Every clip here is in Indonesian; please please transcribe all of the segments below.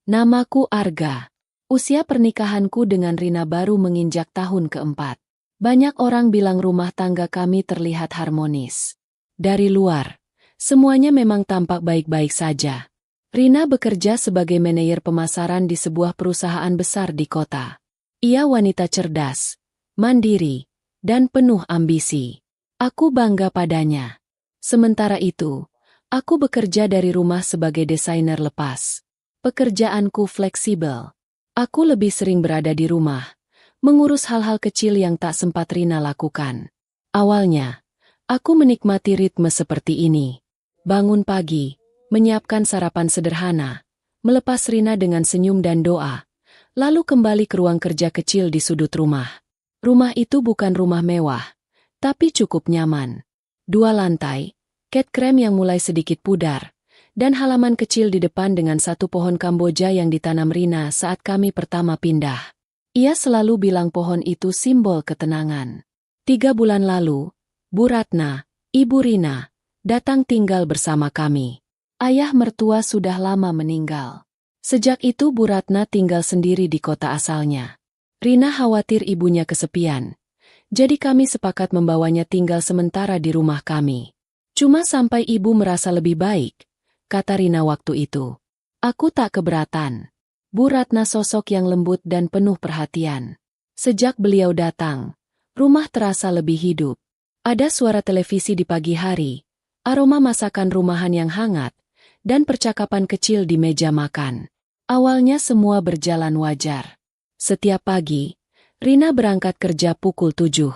Namaku Arga. Usia pernikahanku dengan Rina baru menginjak tahun keempat. Banyak orang bilang rumah tangga kami terlihat harmonis. Dari luar, semuanya memang tampak baik-baik saja. Rina bekerja sebagai manajer pemasaran di sebuah perusahaan besar di kota. Ia wanita cerdas, mandiri, dan penuh ambisi. Aku bangga padanya. Sementara itu, aku bekerja dari rumah sebagai desainer lepas. Pekerjaanku fleksibel. Aku lebih sering berada di rumah, mengurus hal-hal kecil yang tak sempat Rina lakukan. Awalnya, aku menikmati ritme seperti ini. Bangun pagi, menyiapkan sarapan sederhana, melepas Rina dengan senyum dan doa, lalu kembali ke ruang kerja kecil di sudut rumah. Rumah itu bukan rumah mewah, tapi cukup nyaman. 2 lantai, cat krem yang mulai sedikit pudar, dan halaman kecil di depan dengan 1 pohon Kamboja yang ditanam Rina saat kami pertama pindah. Ia selalu bilang pohon itu simbol ketenangan. 3 bulan lalu, Bu Ratna, Ibu Rina, datang tinggal bersama kami. Ayah mertua sudah lama meninggal. Sejak itu Bu Ratna tinggal sendiri di kota asalnya. Rina khawatir ibunya kesepian, jadi kami sepakat membawanya tinggal sementara di rumah kami. Cuma sampai ibu merasa lebih baik, kata Rina waktu itu. Aku tak keberatan. Bu Ratna sosok yang lembut dan penuh perhatian. Sejak beliau datang, rumah terasa lebih hidup. Ada suara televisi di pagi hari, aroma masakan rumahan yang hangat, dan percakapan kecil di meja makan. Awalnya semua berjalan wajar. Setiap pagi, Rina berangkat kerja pukul 7.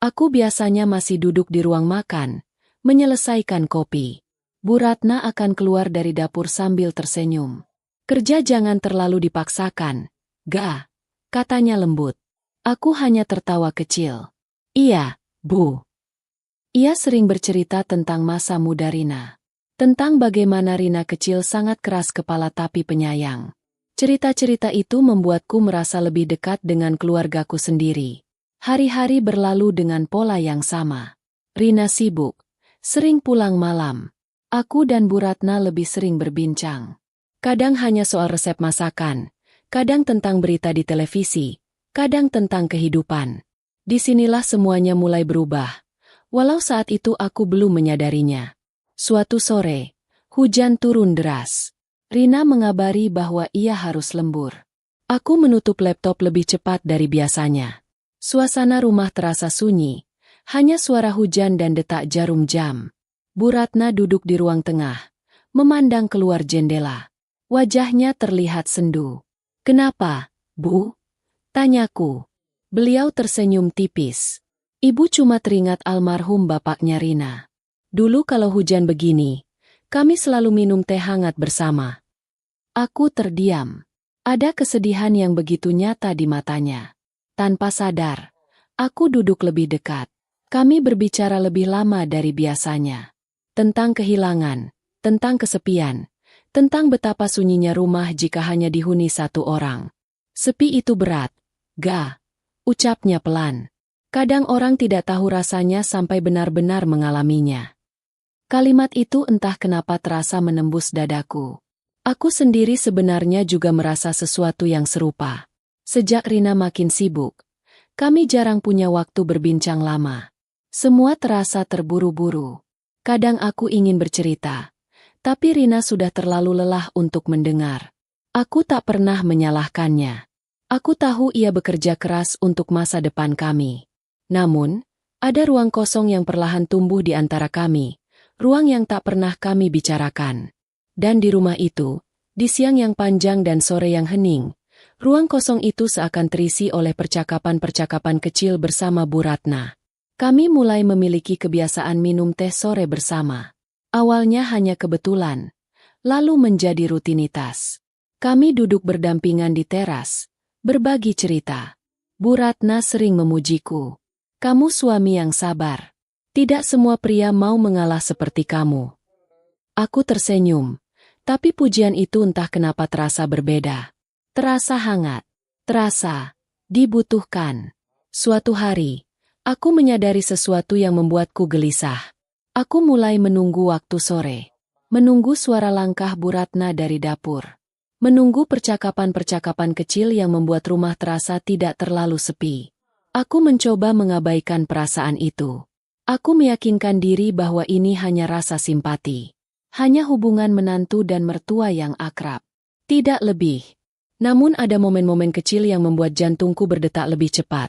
Aku biasanya masih duduk di ruang makan, menyelesaikan kopi. Bu Ratna akan keluar dari dapur sambil tersenyum. Kerja jangan terlalu dipaksakan, Ga, katanya lembut. Aku hanya tertawa kecil. Iya, Bu. Ia sering bercerita tentang masa muda Rina. Tentang bagaimana Rina kecil sangat keras kepala tapi penyayang. Cerita-cerita itu membuatku merasa lebih dekat dengan keluargaku sendiri. Hari-hari berlalu dengan pola yang sama. Rina sibuk, sering pulang malam. Aku dan Bu Ratna lebih sering berbincang. Kadang hanya soal resep masakan, kadang tentang berita di televisi, kadang tentang kehidupan. Disinilah semuanya mulai berubah. Walau saat itu aku belum menyadarinya. Suatu sore, hujan turun deras. Rina mengabari bahwa ia harus lembur. Aku menutup laptop lebih cepat dari biasanya. Suasana rumah terasa sunyi, hanya suara hujan dan detak jarum jam. Bu Ratna duduk di ruang tengah, memandang keluar jendela. Wajahnya terlihat sendu. Kenapa, Bu? Tanyaku. Beliau tersenyum tipis. Ibu cuma teringat almarhum bapaknya Rina. Dulu kalau hujan begini, kami selalu minum teh hangat bersama. Aku terdiam. Ada kesedihan yang begitu nyata di matanya. Tanpa sadar, aku duduk lebih dekat. Kami berbicara lebih lama dari biasanya. Tentang kehilangan, tentang kesepian, tentang betapa sunyinya rumah jika hanya dihuni 1 orang. Sepi itu berat, Ga, ucapnya pelan. Kadang orang tidak tahu rasanya sampai benar-benar mengalaminya. Kalimat itu entah kenapa terasa menembus dadaku. Aku sendiri sebenarnya juga merasa sesuatu yang serupa. Sejak Rina makin sibuk, kami jarang punya waktu berbincang lama. Semua terasa terburu-buru. Kadang aku ingin bercerita, tapi Rina sudah terlalu lelah untuk mendengar. Aku tak pernah menyalahkannya. Aku tahu ia bekerja keras untuk masa depan kami. Namun, ada ruang kosong yang perlahan tumbuh di antara kami, ruang yang tak pernah kami bicarakan. Dan di rumah itu, di siang yang panjang dan sore yang hening, ruang kosong itu seakan terisi oleh percakapan-percakapan kecil bersama Bu Ratna. Kami mulai memiliki kebiasaan minum teh sore bersama. Awalnya hanya kebetulan, lalu menjadi rutinitas. Kami duduk berdampingan di teras, berbagi cerita. Bu Ratna sering memujiku. Kamu suami yang sabar. Tidak semua pria mau mengalah seperti kamu. Aku tersenyum, tapi pujian itu entah kenapa terasa berbeda. Terasa hangat, terasa dibutuhkan. Suatu hari, aku menyadari sesuatu yang membuatku gelisah. Aku mulai menunggu waktu sore. Menunggu suara langkah Bu Ratna dari dapur. Menunggu percakapan-percakapan kecil yang membuat rumah terasa tidak terlalu sepi. Aku mencoba mengabaikan perasaan itu. Aku meyakinkan diri bahwa ini hanya rasa simpati. Hanya hubungan menantu dan mertua yang akrab. Tidak lebih. Namun ada momen-momen kecil yang membuat jantungku berdetak lebih cepat.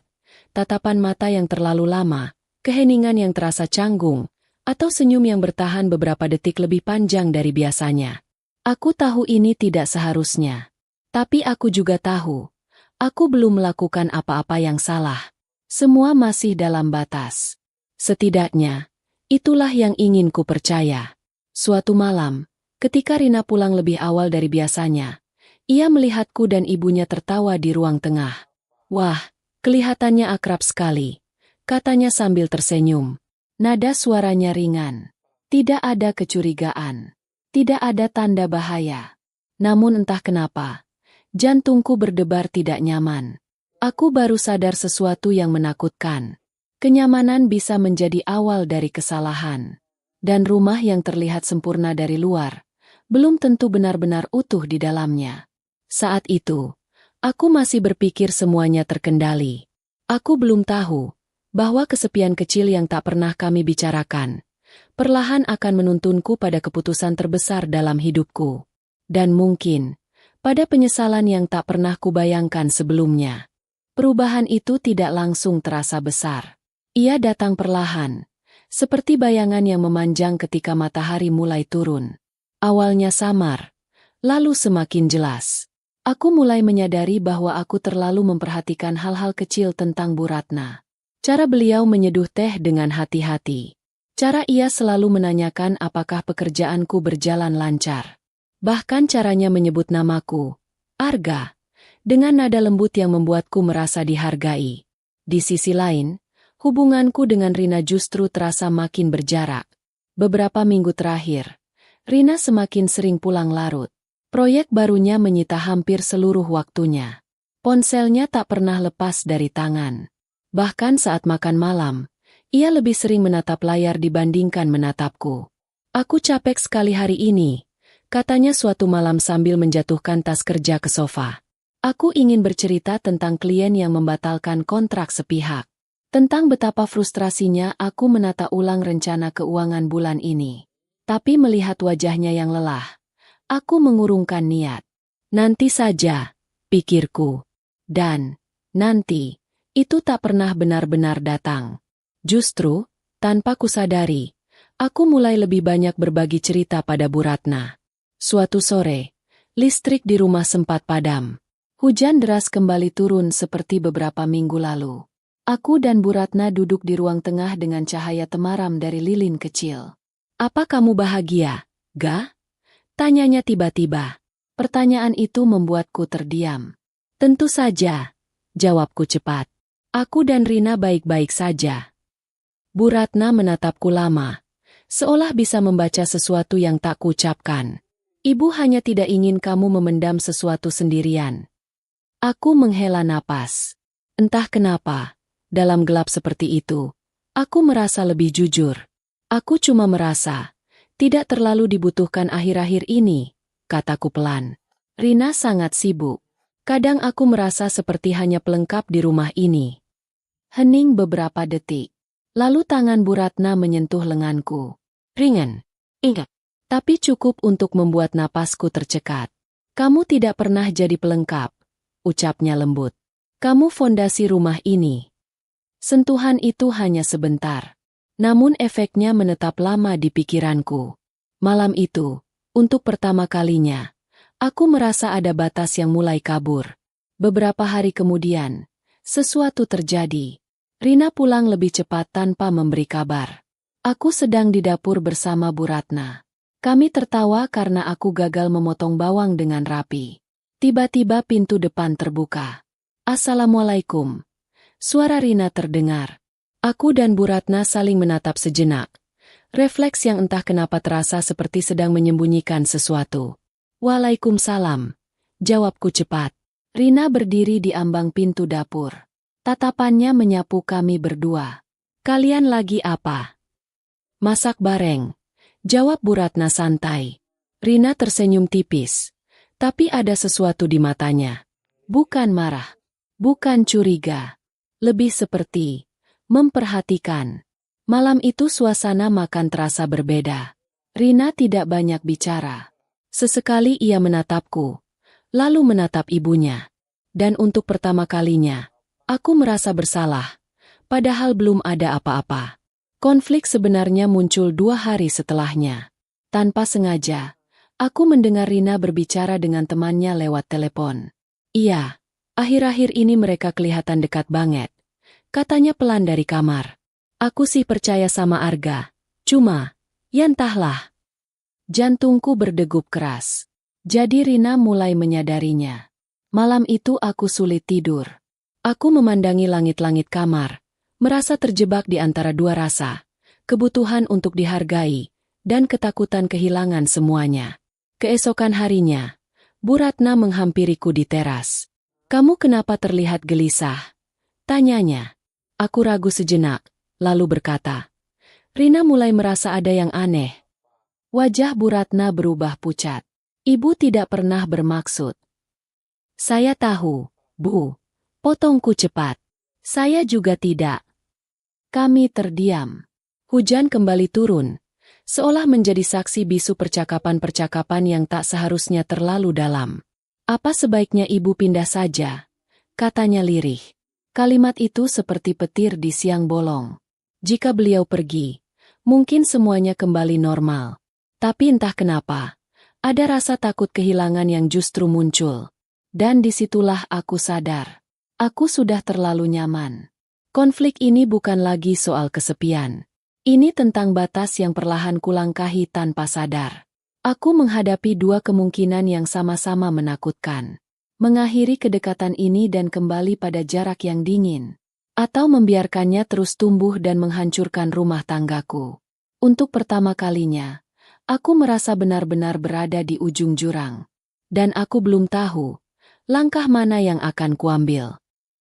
Tatapan mata yang terlalu lama, keheningan yang terasa canggung, atau senyum yang bertahan beberapa detik lebih panjang dari biasanya. Aku tahu ini tidak seharusnya. Tapi aku juga tahu, aku belum melakukan apa-apa yang salah. Semua masih dalam batas. Setidaknya, itulah yang ingin ku percaya. Suatu malam, ketika Rina pulang lebih awal dari biasanya, ia melihatku dan ibunya tertawa di ruang tengah. Wah, kelihatannya akrab sekali, katanya sambil tersenyum. Nada suaranya ringan. Tidak ada kecurigaan. Tidak ada tanda bahaya. Namun entah kenapa, jantungku berdebar tidak nyaman. Aku baru sadar sesuatu yang menakutkan. Kenyamanan bisa menjadi awal dari kesalahan. Dan rumah yang terlihat sempurna dari luar, belum tentu benar-benar utuh di dalamnya. Saat itu, aku masih berpikir semuanya terkendali. Aku belum tahu bahwa kesepian kecil yang tak pernah kami bicarakan perlahan akan menuntunku pada keputusan terbesar dalam hidupku. Dan mungkin, pada penyesalan yang tak pernah kubayangkan sebelumnya. Perubahan itu tidak langsung terasa besar. Ia datang perlahan, seperti bayangan yang memanjang ketika matahari mulai turun. Awalnya samar, lalu semakin jelas. Aku mulai menyadari bahwa aku terlalu memperhatikan hal-hal kecil tentang Bu Ratna. Cara beliau menyeduh teh dengan hati-hati. Cara ia selalu menanyakan apakah pekerjaanku berjalan lancar. Bahkan caranya menyebut namaku, Arga, dengan nada lembut yang membuatku merasa dihargai. Di sisi lain, hubunganku dengan Rina justru terasa makin berjarak. Beberapa minggu terakhir, Rina semakin sering pulang larut. Proyek barunya menyita hampir seluruh waktunya. Ponselnya tak pernah lepas dari tangan. Bahkan saat makan malam, ia lebih sering menatap layar dibandingkan menatapku. Aku capek sekali hari ini, katanya suatu malam sambil menjatuhkan tas kerja ke sofa. Aku ingin bercerita tentang klien yang membatalkan kontrak sepihak. Tentang betapa frustrasinya aku menata ulang rencana keuangan bulan ini. Tapi melihat wajahnya yang lelah, aku mengurungkan niat. Nanti saja, pikirku. Dan, nanti, itu tak pernah benar-benar datang. Justru, tanpa kusadari, aku mulai lebih banyak berbagi cerita pada Bu Ratna. Suatu sore, listrik di rumah sempat padam. Hujan deras kembali turun seperti beberapa minggu lalu. Aku dan Bu Ratna duduk di ruang tengah dengan cahaya temaram dari lilin kecil. "Apa kamu bahagia, Ga?" tanyanya tiba-tiba. Pertanyaan itu membuatku terdiam. "Tentu saja," jawabku cepat. "Aku dan Rina baik-baik saja." Bu Ratna menatapku lama, seolah bisa membaca sesuatu yang tak kuucapkan. "Ibu hanya tidak ingin kamu memendam sesuatu sendirian." Aku menghela napas. Entah kenapa, dalam gelap seperti itu, aku merasa lebih jujur. Aku cuma merasa, tidak terlalu dibutuhkan akhir-akhir ini, kataku pelan. Rina sangat sibuk. Kadang aku merasa seperti hanya pelengkap di rumah ini. Hening beberapa detik. Lalu tangan Bu Ratna menyentuh lenganku. Ringan. Ingat. Tapi cukup untuk membuat napasku tercekat. "Kamu tidak pernah jadi pelengkap," ucapnya lembut. "Kamu fondasi rumah ini." Sentuhan itu hanya sebentar. Namun efeknya menetap lama di pikiranku. Malam itu, untuk pertama kalinya, aku merasa ada batas yang mulai kabur. Beberapa hari kemudian, sesuatu terjadi. Rina pulang lebih cepat tanpa memberi kabar. Aku sedang di dapur bersama Bu Ratna. Kami tertawa karena aku gagal memotong bawang dengan rapi. Tiba-tiba pintu depan terbuka. "Assalamualaikum." Suara Rina terdengar. Aku dan Bu Ratna saling menatap sejenak. Refleks yang entah kenapa terasa seperti sedang menyembunyikan sesuatu. "Waalaikumsalam," jawabku cepat. Rina berdiri di ambang pintu dapur. Tatapannya menyapu kami berdua. "Kalian lagi apa?" "Masak bareng," jawab Bu Ratna santai. Rina tersenyum tipis. Tapi ada sesuatu di matanya. Bukan marah. Bukan curiga. Lebih seperti memperhatikan. Malam itu suasana makan terasa berbeda. Rina tidak banyak bicara. Sesekali ia menatapku, lalu menatap ibunya. Dan untuk pertama kalinya, aku merasa bersalah, padahal belum ada apa-apa. Konflik sebenarnya muncul 2 hari setelahnya. Tanpa sengaja, aku mendengar Rina berbicara dengan temannya lewat telepon. Iya, akhir-akhir ini mereka kelihatan dekat banget. Katanya pelan dari kamar. Aku sih percaya sama Arga. Cuma, ya entahlah. Jantungku berdegup keras. Jadi Rina mulai menyadarinya. Malam itu aku sulit tidur. Aku memandangi langit-langit kamar, merasa terjebak di antara dua rasa. Kebutuhan untuk dihargai, dan ketakutan kehilangan semuanya. Keesokan harinya, Bu Ratna menghampiriku di teras. "Kamu kenapa terlihat gelisah?" tanyanya. Aku ragu sejenak, lalu berkata, "Rina mulai merasa ada yang aneh." Wajah Bu Ratna berubah pucat. "Ibu tidak pernah bermaksud." "Saya tahu, Bu." Potongku cepat. "Saya juga tidak." Kami terdiam. Hujan kembali turun, seolah menjadi saksi bisu percakapan-percakapan yang tak seharusnya terlalu dalam. "Apa sebaiknya ibu pindah saja?" katanya lirih. Kalimat itu seperti petir di siang bolong. Jika beliau pergi, mungkin semuanya kembali normal. Tapi entah kenapa, ada rasa takut kehilangan yang justru muncul. Dan disitulah aku sadar. Aku sudah terlalu nyaman. Konflik ini bukan lagi soal kesepian. Ini tentang batas yang perlahan kulangkahi tanpa sadar. Aku menghadapi 2 kemungkinan yang sama-sama menakutkan. Mengakhiri kedekatan ini dan kembali pada jarak yang dingin. Atau membiarkannya terus tumbuh dan menghancurkan rumah tanggaku. Untuk pertama kalinya, aku merasa benar-benar berada di ujung jurang. Dan aku belum tahu langkah mana yang akan kuambil.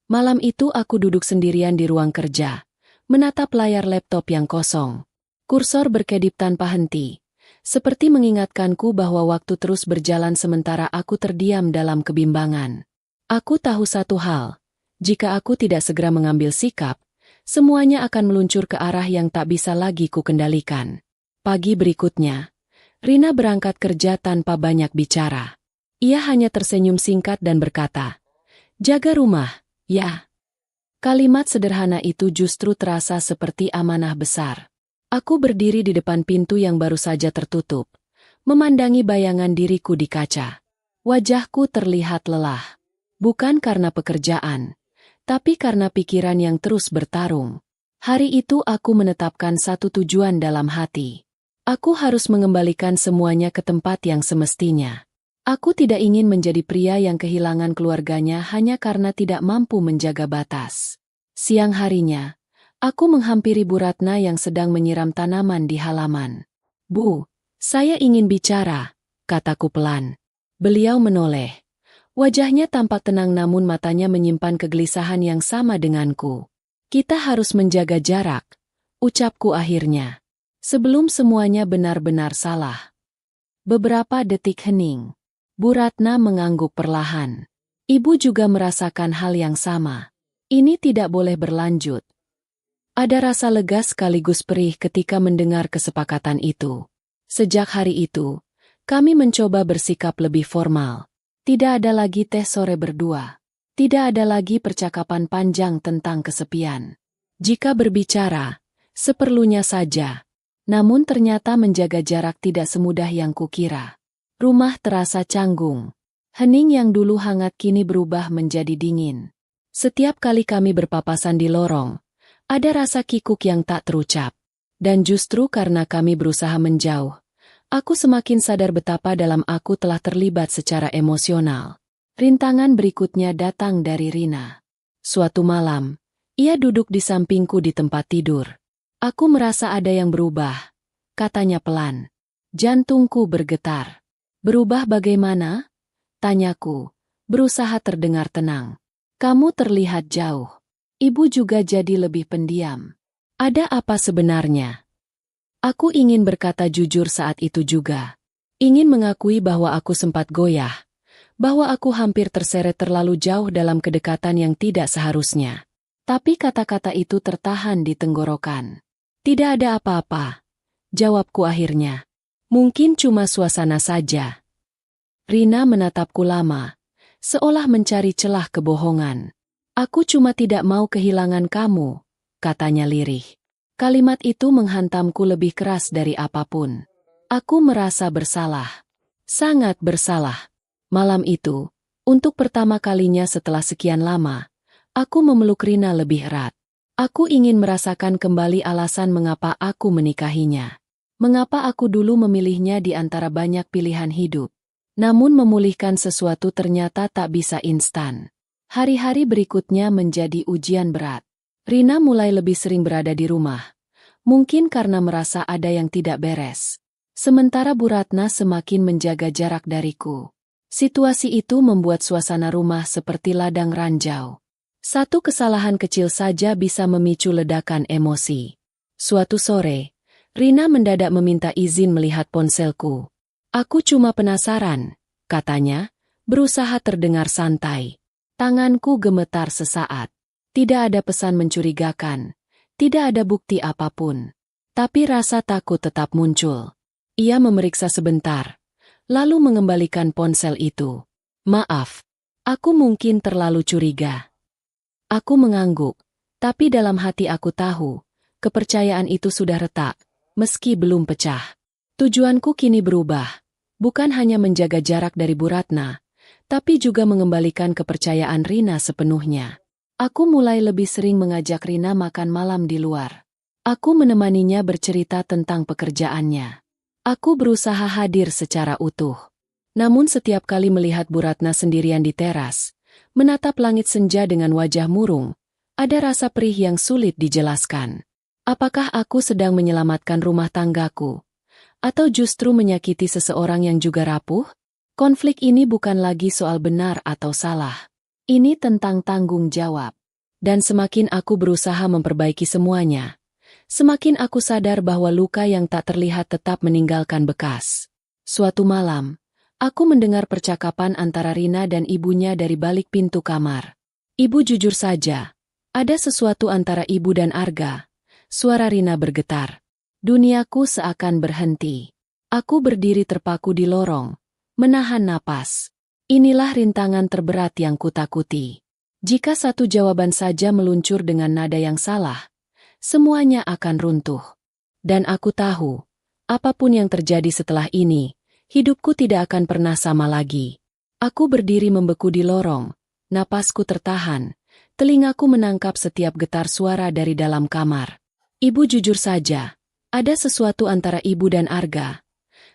Malam itu aku duduk sendirian di ruang kerja, menatap layar laptop yang kosong. Kursor berkedip tanpa henti, seperti mengingatkanku bahwa waktu terus berjalan sementara aku terdiam dalam kebimbangan. Aku tahu satu hal, jika aku tidak segera mengambil sikap, semuanya akan meluncur ke arah yang tak bisa lagi kukendalikan. Pagi berikutnya, Rina berangkat kerja tanpa banyak bicara. Ia hanya tersenyum singkat dan berkata, "Jaga rumah, ya." Kalimat sederhana itu justru terasa seperti amanah besar. Aku berdiri di depan pintu yang baru saja tertutup, memandangi bayangan diriku di kaca. Wajahku terlihat lelah. Bukan karena pekerjaan, tapi karena pikiran yang terus bertarung. Hari itu aku menetapkan satu tujuan dalam hati. Aku harus mengembalikan semuanya ke tempat yang semestinya. Aku tidak ingin menjadi pria yang kehilangan keluarganya hanya karena tidak mampu menjaga batas. Siang harinya, aku menghampiri Bu Ratna yang sedang menyiram tanaman di halaman. "Bu, saya ingin bicara," kataku pelan. Beliau menoleh. Wajahnya tampak tenang namun matanya menyimpan kegelisahan yang sama denganku. "Kita harus menjaga jarak," ucapku akhirnya. Sebelum semuanya benar-benar salah. Beberapa detik hening. Bu Ratna mengangguk perlahan. Ibu juga merasakan hal yang sama. Ini tidak boleh berlanjut. Ada rasa lega sekaligus perih ketika mendengar kesepakatan itu. Sejak hari itu, kami mencoba bersikap lebih formal. Tidak ada lagi teh sore berdua. Tidak ada lagi percakapan panjang tentang kesepian. Jika berbicara, seperlunya saja. Namun ternyata menjaga jarak tidak semudah yang kukira. Rumah terasa canggung. Hening yang dulu hangat kini berubah menjadi dingin. Setiap kali kami berpapasan di lorong, ada rasa kikuk yang tak terucap. Dan justru karena kami berusaha menjauh, aku semakin sadar betapa dalam aku telah terlibat secara emosional. Rintangan berikutnya datang dari Rina. Suatu malam, ia duduk di sampingku di tempat tidur. "Aku merasa ada yang berubah," katanya pelan. Jantungku bergetar. "Berubah bagaimana?" tanyaku, berusaha terdengar tenang. "Kamu terlihat jauh. Ibu juga jadi lebih pendiam. Ada apa sebenarnya?" Aku ingin berkata jujur saat itu juga. Ingin mengakui bahwa aku sempat goyah, bahwa aku hampir terseret terlalu jauh dalam kedekatan yang tidak seharusnya. Tapi kata-kata itu tertahan di tenggorokan. Tidak ada apa-apa, jawabku akhirnya. Mungkin cuma suasana saja. Rina menatapku lama, seolah mencari celah kebohongan. Aku cuma tidak mau kehilangan kamu, katanya lirih. Kalimat itu menghantamku lebih keras dari apapun. Aku merasa bersalah. Sangat bersalah. Malam itu, untuk pertama kalinya setelah sekian lama, aku memeluk Rina lebih erat. Aku ingin merasakan kembali alasan mengapa aku menikahinya. Mengapa aku dulu memilihnya di antara banyak pilihan hidup. Namun memulihkan sesuatu ternyata tak bisa instan. Hari-hari berikutnya menjadi ujian berat. Rina mulai lebih sering berada di rumah. Mungkin karena merasa ada yang tidak beres. Sementara Bu Ratna semakin menjaga jarak dariku. Situasi itu membuat suasana rumah seperti ladang ranjau. Satu kesalahan kecil saja bisa memicu ledakan emosi. Suatu sore, Rina mendadak meminta izin melihat ponselku. Aku cuma penasaran, katanya, berusaha terdengar santai. Tanganku gemetar sesaat. Tidak ada pesan mencurigakan. Tidak ada bukti apapun. Tapi rasa takut tetap muncul. Ia memeriksa sebentar. Lalu mengembalikan ponsel itu. Maaf, aku mungkin terlalu curiga. Aku mengangguk, tapi dalam hati aku tahu, kepercayaan itu sudah retak, meski belum pecah. Tujuanku kini berubah, bukan hanya menjaga jarak dari Bu Ratna, tapi juga mengembalikan kepercayaan Rina sepenuhnya. Aku mulai lebih sering mengajak Rina makan malam di luar. Aku menemaninya bercerita tentang pekerjaannya. Aku berusaha hadir secara utuh. Namun setiap kali melihat Bu Ratna sendirian di teras, menatap langit senja dengan wajah murung, ada rasa perih yang sulit dijelaskan. Apakah aku sedang menyelamatkan rumah tanggaku? Atau justru menyakiti seseorang yang juga rapuh? Konflik ini bukan lagi soal benar atau salah. Ini tentang tanggung jawab. Dan semakin aku berusaha memperbaiki semuanya, semakin aku sadar bahwa luka yang tak terlihat tetap meninggalkan bekas. Suatu malam, aku mendengar percakapan antara Rina dan ibunya dari balik pintu kamar. Ibu jujur saja, ada sesuatu antara ibu dan Arga. Suara Rina bergetar. Duniaku seakan berhenti. Aku berdiri terpaku di lorong, menahan napas. Inilah rintangan terberat yang kutakuti. Jika satu jawaban saja meluncur dengan nada yang salah, semuanya akan runtuh. Dan aku tahu, apapun yang terjadi setelah ini, hidupku tidak akan pernah sama lagi. Aku berdiri membeku di lorong, napasku tertahan, telingaku menangkap setiap getar suara dari dalam kamar. Ibu jujur saja, ada sesuatu antara ibu dan Arga.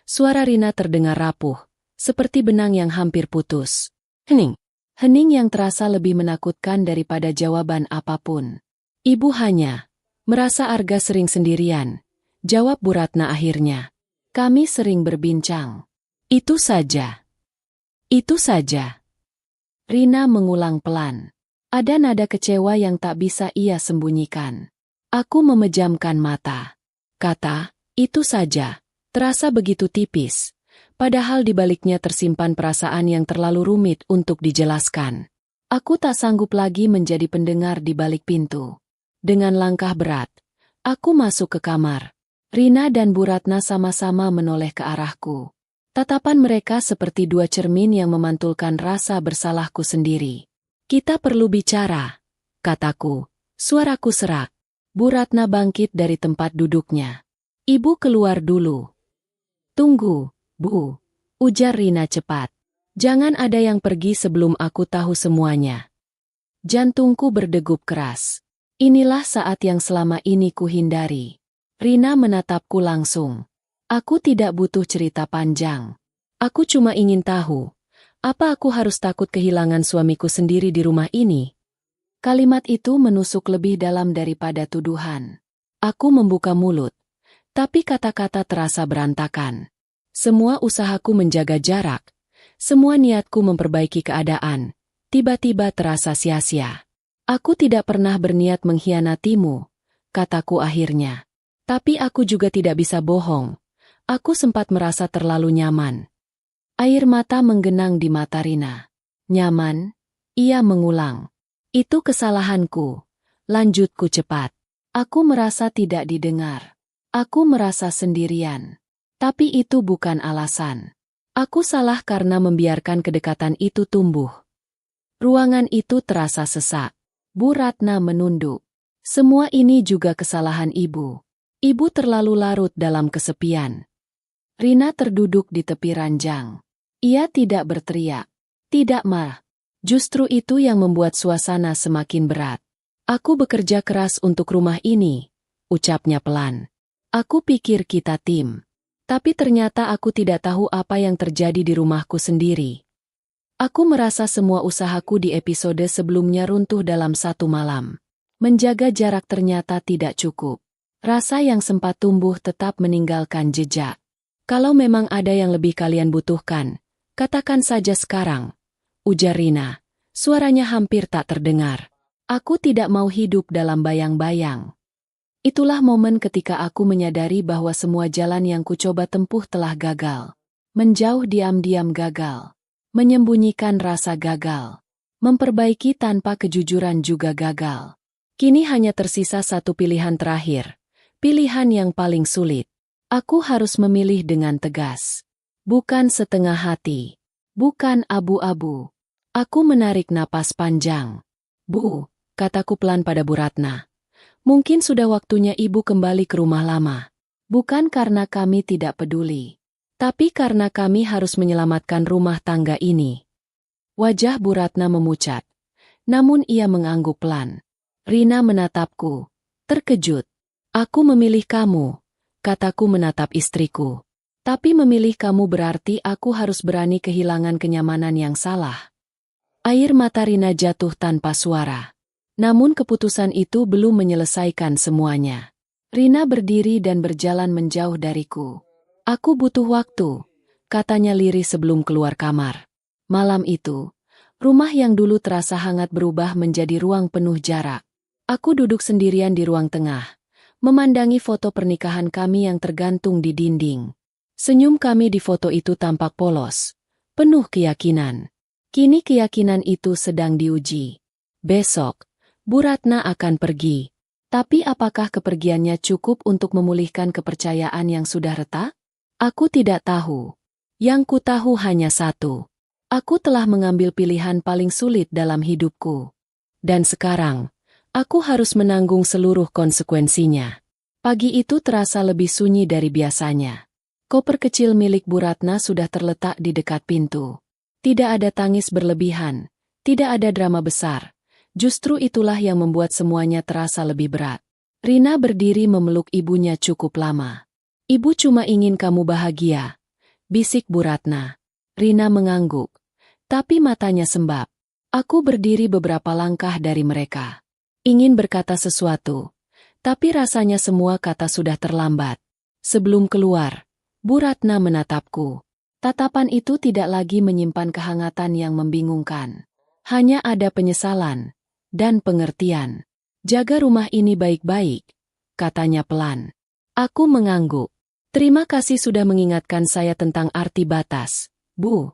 Suara Rina terdengar rapuh, seperti benang yang hampir putus. Hening. Hening yang terasa lebih menakutkan daripada jawaban apapun. Ibu hanya merasa Arga sering sendirian, jawab Bu Ratna akhirnya. Kami sering berbincang. Itu saja. Itu saja. Rina mengulang pelan. Ada nada kecewa yang tak bisa ia sembunyikan. Aku memejamkan mata. Kata, itu saja, terasa begitu tipis. Padahal di baliknya tersimpan perasaan yang terlalu rumit untuk dijelaskan. Aku tak sanggup lagi menjadi pendengar di balik pintu. Dengan langkah berat, aku masuk ke kamar. Rina dan Bu Ratna sama-sama menoleh ke arahku. Tatapan mereka seperti dua cermin yang memantulkan rasa bersalahku sendiri. Kita perlu bicara, kataku. Suaraku serak. Bu Ratna bangkit dari tempat duduknya. Ibu keluar dulu. Tunggu. Bu, ujar Rina cepat. Jangan ada yang pergi sebelum aku tahu semuanya. Jantungku berdegup keras. Inilah saat yang selama ini kuhindari. Rina menatapku langsung. Aku tidak butuh cerita panjang. Aku cuma ingin tahu, apa aku harus takut kehilangan suamiku sendiri di rumah ini? Kalimat itu menusuk lebih dalam daripada tuduhan. Aku membuka mulut, tapi kata-kata terasa berantakan. Semua usahaku menjaga jarak, semua niatku memperbaiki keadaan, tiba-tiba terasa sia-sia. Aku tidak pernah berniat mengkhianatimu, kataku akhirnya. Tapi aku juga tidak bisa bohong. Aku sempat merasa terlalu nyaman. Air mata menggenang di mata Rina. Nyaman? Ia mengulang. Itu kesalahanku. Lanjutku cepat. Aku merasa tidak didengar. Aku merasa sendirian. Tapi itu bukan alasan. Aku salah karena membiarkan kedekatan itu tumbuh. Ruangan itu terasa sesak. Bu Ratna menunduk. Semua ini juga kesalahan ibu. Ibu terlalu larut dalam kesepian. Rina terduduk di tepi ranjang. Ia tidak berteriak. Tidak marah. Justru itu yang membuat suasana semakin berat. Aku bekerja keras untuk rumah ini, ucapnya pelan. Aku pikir kita tim. Tapi ternyata aku tidak tahu apa yang terjadi di rumahku sendiri. Aku merasa semua usahaku di episode sebelumnya runtuh dalam satu malam. Menjaga jarak ternyata tidak cukup. Rasa yang sempat tumbuh tetap meninggalkan jejak. Kalau memang ada yang lebih kalian butuhkan, katakan saja sekarang, ujar Rina. Suaranya hampir tak terdengar. Aku tidak mau hidup dalam bayang-bayang. Itulah momen ketika aku menyadari bahwa semua jalan yang kucoba tempuh telah gagal. Menjauh diam-diam gagal. Menyembunyikan rasa gagal. Memperbaiki tanpa kejujuran juga gagal. Kini hanya tersisa satu pilihan terakhir. Pilihan yang paling sulit. Aku harus memilih dengan tegas. Bukan setengah hati. Bukan abu-abu. Aku menarik napas panjang. Bu, kataku pelan pada Bu Ratna. Mungkin sudah waktunya ibu kembali ke rumah lama. Bukan karena kami tidak peduli. Tapi karena kami harus menyelamatkan rumah tangga ini. Wajah Bu Ratna memucat. Namun ia mengangguk pelan. Rina menatapku. Terkejut. Aku memilih kamu. Kataku menatap istriku. Tapi memilih kamu berarti aku harus berani kehilangan kenyamanan yang salah. Air mata Rina jatuh tanpa suara. Namun keputusan itu belum menyelesaikan semuanya. Rina berdiri dan berjalan menjauh dariku. Aku butuh waktu, katanya lirih sebelum keluar kamar. Malam itu, rumah yang dulu terasa hangat berubah menjadi ruang penuh jarak. Aku duduk sendirian di ruang tengah, memandangi foto pernikahan kami yang tergantung di dinding. Senyum kami di foto itu tampak polos, penuh keyakinan. Kini keyakinan itu sedang diuji. Besok, Bu Ratna akan pergi. Tapi apakah kepergiannya cukup untuk memulihkan kepercayaan yang sudah retak? Aku tidak tahu. Yang ku tahu hanya satu. Aku telah mengambil pilihan paling sulit dalam hidupku. Dan sekarang, aku harus menanggung seluruh konsekuensinya. Pagi itu terasa lebih sunyi dari biasanya. Koper kecil milik Bu Ratna sudah terletak di dekat pintu. Tidak ada tangis berlebihan, tidak ada drama besar. Justru itulah yang membuat semuanya terasa lebih berat. Rina berdiri memeluk ibunya cukup lama. Ibu cuma ingin kamu bahagia, bisik Bu Ratna. Rina mengangguk, tapi matanya sembab. Aku berdiri beberapa langkah dari mereka. Ingin berkata sesuatu, tapi rasanya semua kata sudah terlambat. Sebelum keluar, Bu Ratna menatapku. Tatapan itu tidak lagi menyimpan kehangatan yang membingungkan. Hanya ada penyesalan dan pengertian. Jaga rumah ini baik-baik, katanya pelan. Aku mengangguk. Terima kasih sudah mengingatkan saya tentang arti batas, Bu.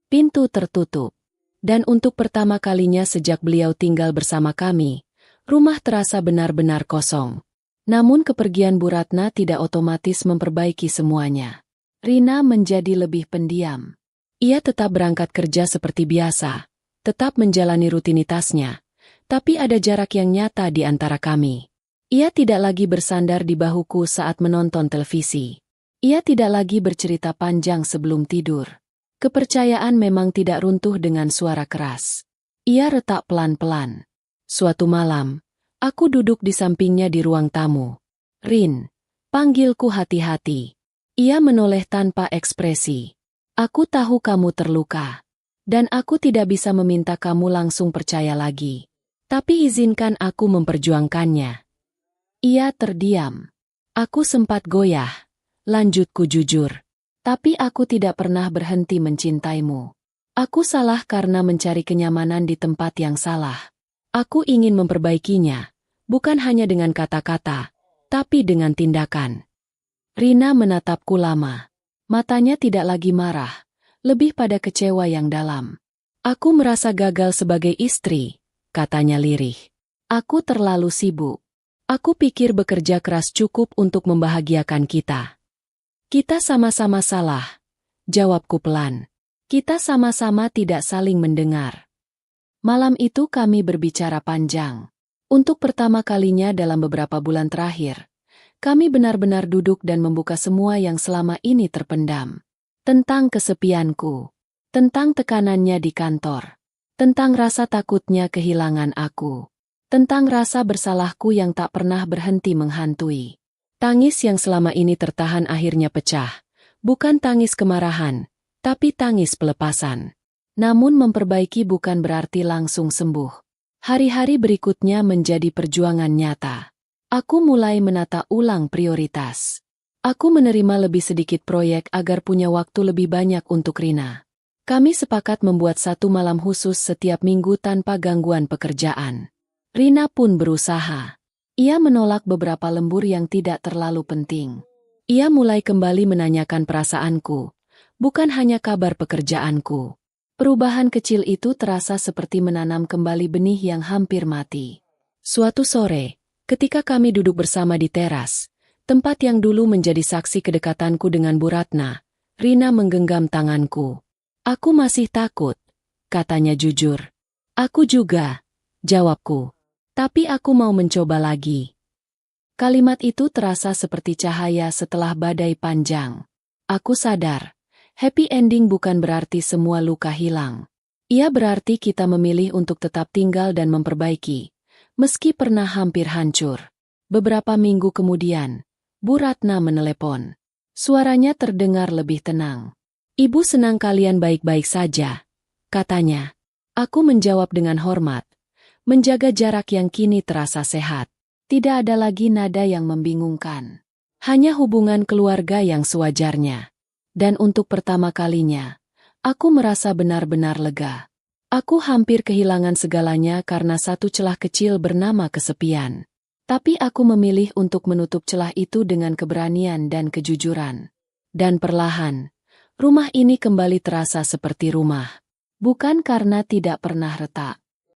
Pintu tertutup. Dan untuk pertama kalinya sejak beliau tinggal bersama kami, rumah terasa benar-benar kosong. Namun kepergian Bu Ratna tidak otomatis memperbaiki semuanya. Rina menjadi lebih pendiam. Ia tetap berangkat kerja seperti biasa, tetap menjalani rutinitasnya, tapi ada jarak yang nyata di antara kami. Ia tidak lagi bersandar di bahuku saat menonton televisi. Ia tidak lagi bercerita panjang sebelum tidur. Kepercayaan memang tidak runtuh dengan suara keras. Ia retak pelan-pelan. Suatu malam, aku duduk di sampingnya di ruang tamu. Rin, panggilku hati-hati. Ia menoleh tanpa ekspresi. Aku tahu kamu terluka. Dan aku tidak bisa meminta kamu langsung percaya lagi. Tapi izinkan aku memperjuangkannya. Ia terdiam. Aku sempat goyah. Lanjutku jujur. Tapi aku tidak pernah berhenti mencintaimu. Aku salah karena mencari kenyamanan di tempat yang salah. Aku ingin memperbaikinya. Bukan hanya dengan kata-kata, tapi dengan tindakan. Rina menatapku lama. Matanya tidak lagi marah, lebih pada kecewa yang dalam. Aku merasa gagal sebagai istri, katanya lirih. Aku terlalu sibuk. Aku pikir bekerja keras cukup untuk membahagiakan kita. Kita sama-sama salah, jawabku pelan. Kita sama-sama tidak saling mendengar. Malam itu kami berbicara panjang. Untuk pertama kalinya dalam beberapa bulan terakhir, kami benar-benar duduk dan membuka semua yang selama ini terpendam. Tentang kesepianku, tentang tekanannya di kantor, tentang rasa takutnya kehilangan aku, tentang rasa bersalahku yang tak pernah berhenti menghantui. Tangis yang selama ini tertahan akhirnya pecah, bukan tangis kemarahan, tapi tangis pelepasan. Namun memperbaiki bukan berarti langsung sembuh. Hari-hari berikutnya menjadi perjuangan nyata. Aku mulai menata ulang prioritas. Aku menerima lebih sedikit proyek agar punya waktu lebih banyak untuk Rina. Kami sepakat membuat satu malam khusus setiap minggu tanpa gangguan pekerjaan. Rina pun berusaha. Ia menolak beberapa lembur yang tidak terlalu penting. Ia mulai kembali menanyakan perasaanku, bukan hanya kabar pekerjaanku. Perubahan kecil itu terasa seperti menanam kembali benih yang hampir mati. Suatu sore, ketika kami duduk bersama di teras, tempat yang dulu menjadi saksi kedekatanku dengan Bu Ratna, Rina menggenggam tanganku. Aku masih takut, katanya jujur. Aku juga, jawabku. Tapi aku mau mencoba lagi. Kalimat itu terasa seperti cahaya setelah badai panjang. Aku sadar. Happy ending bukan berarti semua luka hilang. Ia berarti kita memilih untuk tetap tinggal dan memperbaiki, meski pernah hampir hancur. Beberapa minggu kemudian, Bu Ratna menelepon. Suaranya terdengar lebih tenang. Ibu senang kalian baik-baik saja, katanya. Aku menjawab dengan hormat, menjaga jarak yang kini terasa sehat. Tidak ada lagi nada yang membingungkan. Hanya hubungan keluarga yang sewajarnya. Dan untuk pertama kalinya, aku merasa benar-benar lega. Aku hampir kehilangan segalanya karena satu celah kecil bernama kesepian. Tapi aku memilih untuk menutup celah itu dengan keberanian dan kejujuran. Dan perlahan, rumah ini kembali terasa seperti rumah. Bukan karena tidak pernah retak,